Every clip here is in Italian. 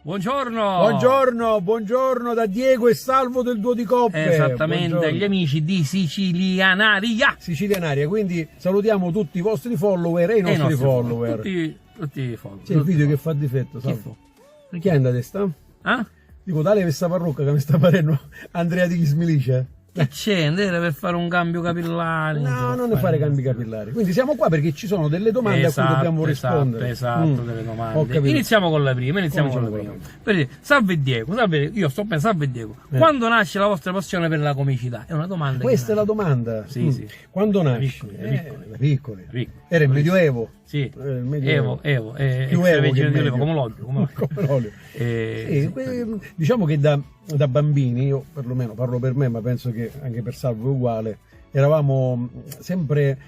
Buongiorno. Buongiorno da Diego e Salvo del Duo di Coppe. Esattamente, buongiorno. Gli amici di Sicilianaria. Sicilianaria, quindi salutiamo tutti i vostri follower e i nostri follower. Tutti i follower. C'è il video che fa difetto, Salvo. Chi è andata testa? Ah? Dico, tale questa parrucca che mi sta parendo Andrea di Chismilice. Che c'è? Andare per fare un cambio capillare? No, non ne fare cambi capillari. Quindi siamo qua perché ci sono delle domande a cui dobbiamo rispondere. Esatto, delle domande. Iniziamo con la prima. Perché, salve Diego, io sto pensando, salve Diego. Quando nasce la vostra passione per la comicità? È una domanda. Questa è la domanda. Sì. Quando nasce? Da piccoli. Era il Medioevo. Sì, Evo, più Evo, come l'olio. Diciamo che da bambini, io perlomeno parlo per me, ma penso che anche per Salvo è uguale, eravamo sempre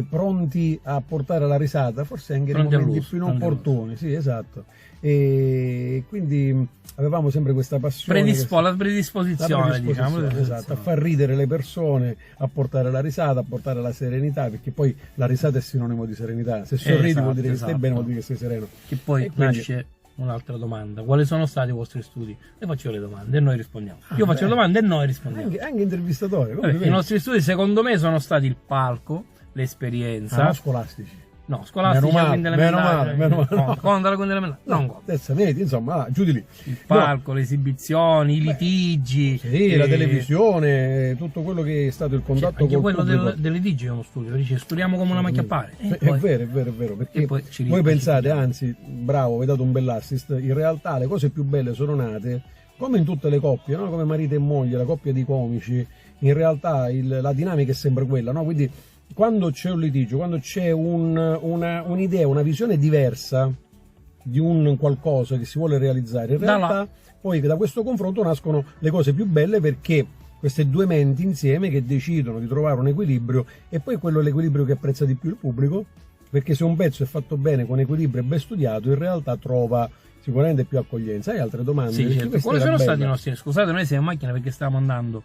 pronti a portare la risata, forse anche nei momenti più inopportuni, sì, esatto. E quindi avevamo sempre questa passione, la predisposizione, diciamo, esatto, a far ridere le persone, a portare la risata, a portare la serenità, perché poi la risata è sinonimo di serenità. Se sorridi vuol dire che stai bene, vuol dire che sei sereno. Che poi nasce un'altra domanda: quali sono stati i vostri studi? E faccio le domande e noi rispondiamo. Io faccio le domande e noi rispondiamo. Anche intervistatore. I nostri studi, secondo me, sono stati il palco, l'esperienza. Scolastici. No, scolastici alla quinta elementare. Quando alla quinta elementare? Non terza media, insomma, giù di lì. Il palco, le esibizioni, i litigi. Sì, la televisione, tutto quello che è stato il contatto anche col quello pubblico. del litigio è uno studio, dice studiamo come una macchia a pare. È vero, perché voi pensate, anzi, bravo, vi dato un bell'assist, in realtà le cose più belle sono nate come in tutte le coppie, no? Come marito e moglie, la coppia di comici, in realtà la dinamica è sempre quella, no? Quindi quando c'è un litigio, quando c'è un'idea, una visione diversa di un qualcosa che si vuole realizzare, in realtà poi da questo confronto nascono le cose più belle, perché queste due menti insieme che decidono di trovare un equilibrio, e poi quello è l'equilibrio che apprezza di più il pubblico, perché se un pezzo è fatto bene, con equilibrio e ben studiato, in realtà trova sicuramente più accoglienza. Hai altre domande? Sì, certo. Quali sono stati i nostri? Scusate, noi siamo in macchina perché stavamo andando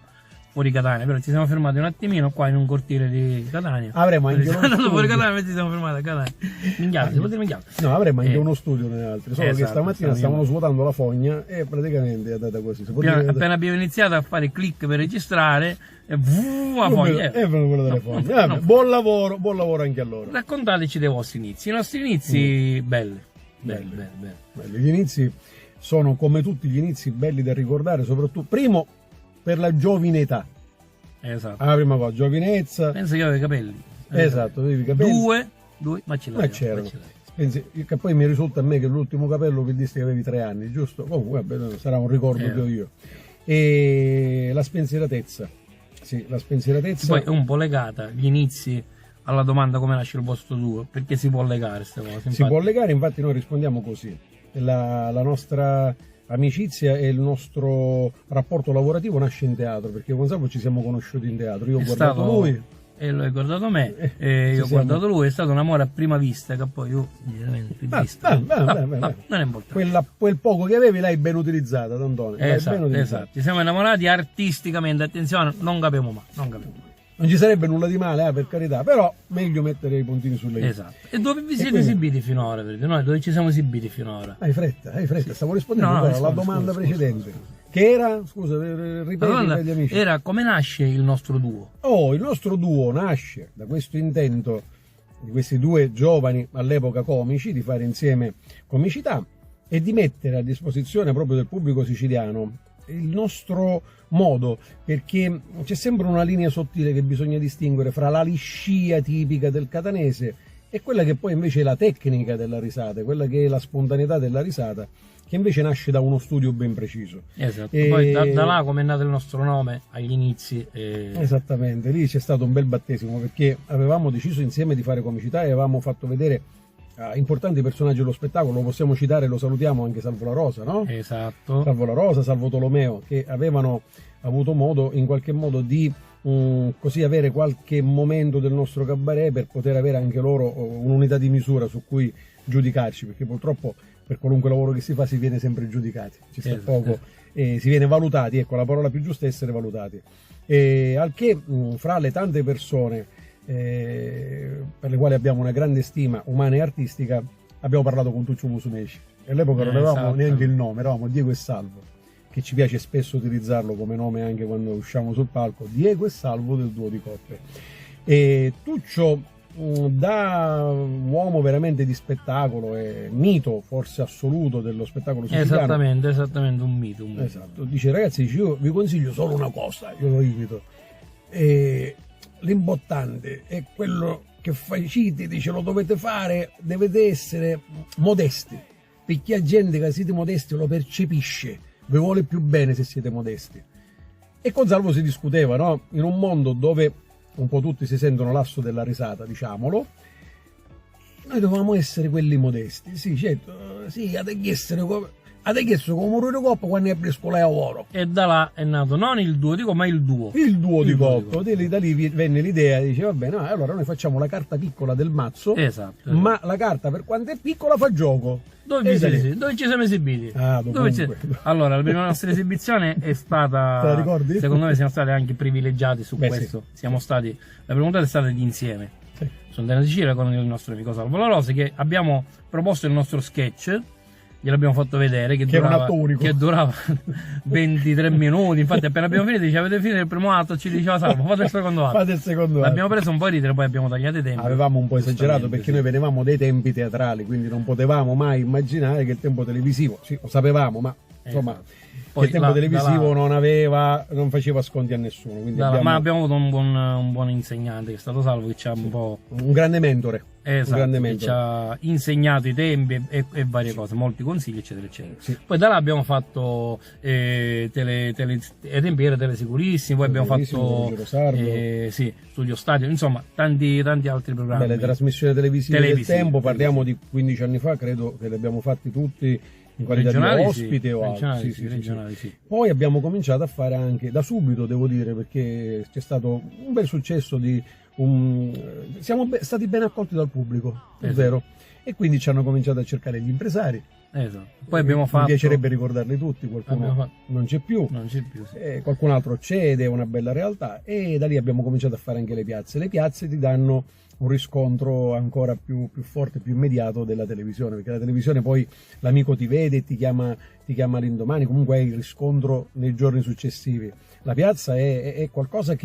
fuori Catania, però ci siamo fermati un attimino qua in un cortile di Catania. Avremo anche uno studio. Fuori Catania, ci siamo fermati a Catania. Minchiate, si può dire minchiate? No, avremo anche uno studio noi altri, solo che stamattina stavano svuotando la fogna e praticamente è andata così. Appena abbiamo iniziato a fare click per registrare, la foglia. È quello delle foglie. Buon lavoro anche a loro. Raccontateci dei vostri inizi. I nostri inizi belli. Gli inizi sono, come tutti gli inizi, belli da ricordare, soprattutto primo per la giovinetà. Esatto. La prima cosa, giovinezza. Pensa che avevo i capelli. Esatto, avevi i capelli. Due, ma c'erano. Pensi, che poi mi risulta a me che l'ultimo capello che disse che avevi 3 anni, giusto? Comunque, vabbè, sarà un ricordo che ho io. E la spensieratezza. Sì, la spensieratezza. Poi è un po' legata gli inizi alla domanda come nasce il vostro duo, perché si può legare queste cose. Si può legare, infatti noi rispondiamo così. La nostra amicizia e il nostro rapporto lavorativo nasce in teatro, perché con Salvo ci siamo conosciuti in teatro. Io ho guardato lui e lui ha guardato me, e io ho guardato lui. È stato un amore a prima vista, che poi io non è importante. Quel poco che avevi l'hai ben utilizzata, D'Antonio. Esatto. Ci siamo innamorati artisticamente, attenzione, non capiamo mai. Non ci sarebbe nulla di male, per carità, però meglio mettere i puntini sulle i. Esatto. E dove vi siete esibiti finora? Noi dove ci siamo esibiti finora? Hai fretta, stavo rispondendo alla domanda precedente. Che era, scusa, ripeti per gli amici. Era come nasce il nostro duo? Il nostro duo nasce da questo intento di questi due giovani, all'epoca comici, di fare insieme comicità e di mettere a disposizione proprio del pubblico siciliano il nostro modo, perché c'è sempre una linea sottile che bisogna distinguere fra la liscia tipica del catanese e quella che poi invece è la tecnica della risata, quella che è la spontaneità della risata, che invece nasce da uno studio ben preciso. Esatto, poi da là come è nato il nostro nome agli inizi. Esattamente, lì c'è stato un bel battesimo, perché avevamo deciso insieme di fare comicità e avevamo fatto vedere importanti personaggi dello spettacolo. Lo possiamo citare, lo salutiamo, anche Salvo La Rosa, no? Esatto. Salvo La Rosa, Salvo Tolomeo, che avevano avuto modo in qualche modo di così avere qualche momento del nostro cabaret per poter avere anche loro un'unità di misura su cui giudicarci, perché purtroppo per qualunque lavoro che si fa si viene sempre giudicati, ci sta poco, si viene valutati, ecco, la parola più giusta è essere valutati. Al che fra le tante persone per le quali abbiamo una grande stima umana e artistica, abbiamo parlato con Tuccio Musumeci. e all'epoca non avevamo neanche il nome, eravamo Diego e Salvo, che ci piace spesso utilizzarlo come nome anche quando usciamo sul palco, Diego e Salvo del duo di coppe. E Tuccio, da uomo veramente di spettacolo e mito forse assoluto dello spettacolo siciliano, esattamente un mito. Esatto, dice: ragazzi, io vi consiglio solo una cosa, io lo imito, l'importante è quello che facite, dice, lo dovete fare, dovete essere modesti, perché la gente che siete modesti lo percepisce, vi vuole più bene se siete modesti. E con Salvo si discuteva, no? In un mondo dove un po' tutti si sentono l'asso della risata, diciamolo, noi dovevamo essere quelli modesti. Sì, certo, sì, avete chiesto come un di coppa quando è scuola lavoro. E da là è nato non il duo, dico, ma il duo. Il duo di coppa. Da lì venne l'idea, dice, va bene, allora noi facciamo la carta piccola del mazzo, esatto, ma la carta, per quanto è piccola, fa gioco. Dove ci siamo esibiti? Allora, la prima nostra esibizione è stata, te la ricordi? Secondo me siamo stati anche privilegiati su questo. Sì. Siamo stati, la prima puntata è stata di Insieme. Sì. Sono andato in Sicilia con il nostro amico Salvo La Rose, che abbiamo proposto il nostro sketch, gliel'abbiamo fatto vedere, che durava 23 minuti. Infatti appena abbiamo finito, dice, avete finito il primo atto, ci diceva Salvo, fate il secondo atto. L'abbiamo preso un po' a ridere, poi abbiamo tagliato i tempi. Avevamo un po' esagerato perché noi venivamo dai tempi teatrali, quindi non potevamo mai immaginare che il tempo televisivo, sì, lo sapevamo, ma insomma, poi il tempo televisivo non faceva sconti a nessuno. Ma abbiamo avuto un buon insegnante, che è stato Salvo, che ci ha un grande mentore. Esatto, che ci ha insegnato i tempi e varie cose, molti consigli, eccetera, eccetera. Sì. Poi da là abbiamo fatto ai tempi era Telesicurissimi, poi abbiamo fatto Studio Stadio, insomma tanti altri programmi. Le trasmissioni televisive del tempo, parliamo di 15 anni fa, credo che li abbiamo fatti tutti in qualità di ospite o altro. Sì. Poi abbiamo cominciato a fare anche da subito, devo dire, perché c'è stato un bel successo siamo stati ben accolti dal pubblico, è vero, e quindi ci hanno cominciato a cercare gli impresari. Esatto. Poi abbiamo mi piacerebbe ricordarli tutti, qualcuno non c'è più, sì. Qualcun altro cede, è una bella realtà, e da lì abbiamo cominciato a fare anche le piazze. Le piazze ti danno un riscontro ancora più forte, più immediato della televisione, perché la televisione poi l'amico ti vede e ti chiama l'indomani, comunque hai il riscontro nei giorni successivi. La piazza è qualcosa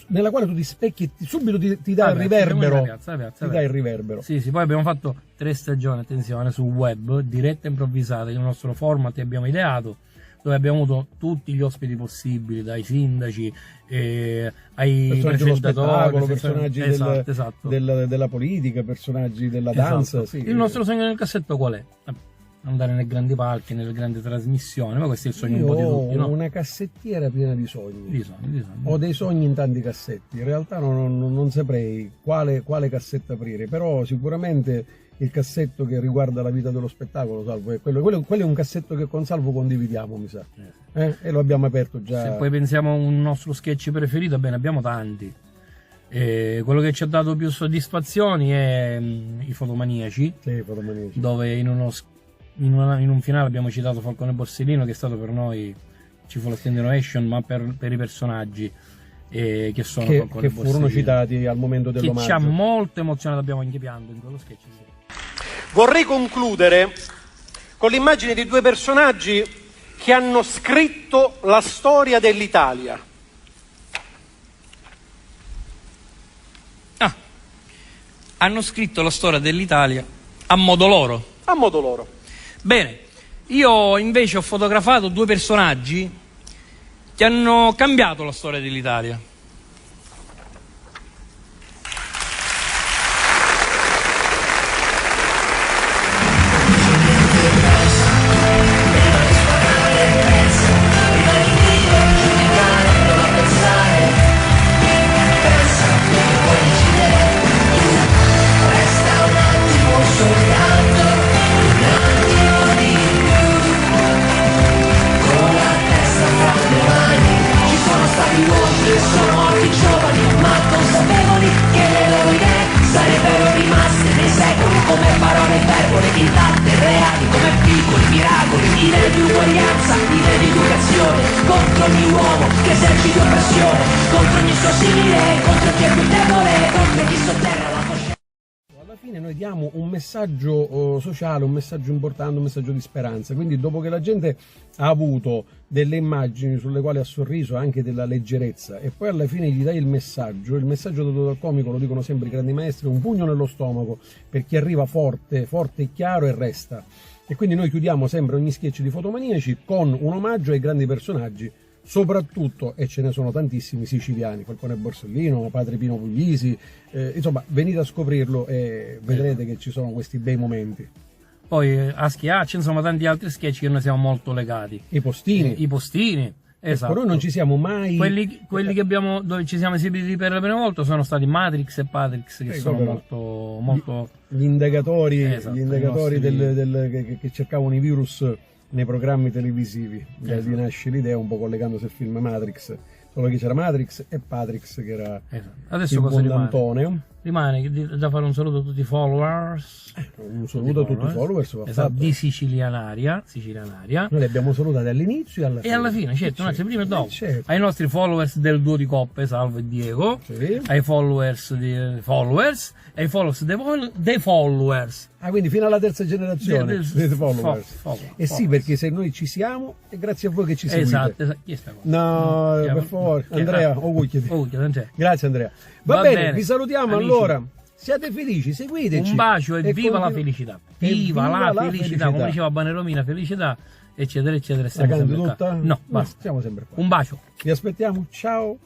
nella quale tu ti specchi e subito ti dà il riverbero. Ti dà il riverbero. Sì, poi abbiamo fatto 3 stagioni, attenzione, su web, diretta improvvisata, che è il nostro format che abbiamo ideato, dove abbiamo avuto tutti gli ospiti possibili, dai sindaci ai presentatori, personaggi della politica, personaggi della danza. Sì. Il nostro sogno nel cassetto qual è? Andare nei grandi palchi, nelle grandi trasmissioni, ma questo è il sogno un po' di tutti, no? Ho una cassettiera piena di sogni. Ho dei sogni in tanti cassetti, in realtà non saprei quale cassetta aprire, però sicuramente il cassetto che riguarda la vita dello spettacolo, Salvo, è quello è un cassetto che con Salvo condividiamo, mi sa, e lo abbiamo aperto già. Se poi pensiamo a un nostro sketch preferito, bene, abbiamo tanti. Quello che ci ha dato più soddisfazioni è i Fotomaniaci, dove in un finale abbiamo citato Falcone Borsellino, che è stato per noi, ci fu la stand innovation, ma per i personaggi che sono Falcone e Borsellino, furono citati al momento dell'omaggio, che ci ha molto emozionato, abbiamo anche pianto in quello sketch. Vorrei concludere con l'immagine di 2 personaggi che hanno scritto la storia dell'Italia. Hanno scritto la storia dell'Italia a modo loro. A modo loro. Bene, io invece ho fotografato 2 personaggi che hanno cambiato la storia dell'Italia. fine noi diamo un messaggio sociale, un messaggio importante, un messaggio di speranza. Quindi dopo che la gente ha avuto delle immagini sulle quali ha sorriso, anche della leggerezza, e poi alla fine gli dai il messaggio dato dal comico, lo dicono sempre i grandi maestri, un pugno nello stomaco per chi arriva forte, forte e chiaro e resta. E quindi noi chiudiamo sempre ogni sketch di Fotomaniaci con un omaggio ai grandi personaggi, soprattutto, e ce ne sono tantissimi, siciliani, Falcone Borsellino, Padre Pino Puglisi, insomma venite a scoprirlo e vedrete che ci sono questi bei momenti. Poi a Schiaccia, insomma, tanti altri sketch che noi siamo molto legati. I postini. I postini, esatto. Ecco, noi non ci siamo mai... Quelli che abbiamo, dove ci siamo esibiti per la prima volta sono stati Matrix e Patrix, che sono molto... Gli indagatori, esatto, che cercavano i virus nei programmi televisivi. Da lì nasce l'idea, un po' collegandosi al film Matrix. Solo che c'era Matrix e Patrix, che era adesso il cosa buon Antone. Rimane da fare un saluto a tutti i followers. Un saluto a tutti i followers. Esatto, di Sicilianaria. Noi li abbiamo salutati all'inizio e alla fine. E alla fine, certo, prima e dopo. Certo. Ai nostri followers del duo di coppe, Salvo e Diego. Sì. Ai followers e ai followers dei followers. Ah, quindi fino alla terza generazione dei followers. Sì, perché se noi ci siamo è grazie a voi che ci seguite. Esatto. Chi è sta cosa? No, per favore. Andrea, grazie Andrea. Va bene, vi salutiamo. Amici. Allora, siate felici, seguiteci. Un bacio e viva la felicità. Viva la felicità, come diceva Bane Romina, felicità, eccetera, eccetera. La canti tutta? No, basta. Siamo sempre qua. Un bacio. Vi aspettiamo, ciao.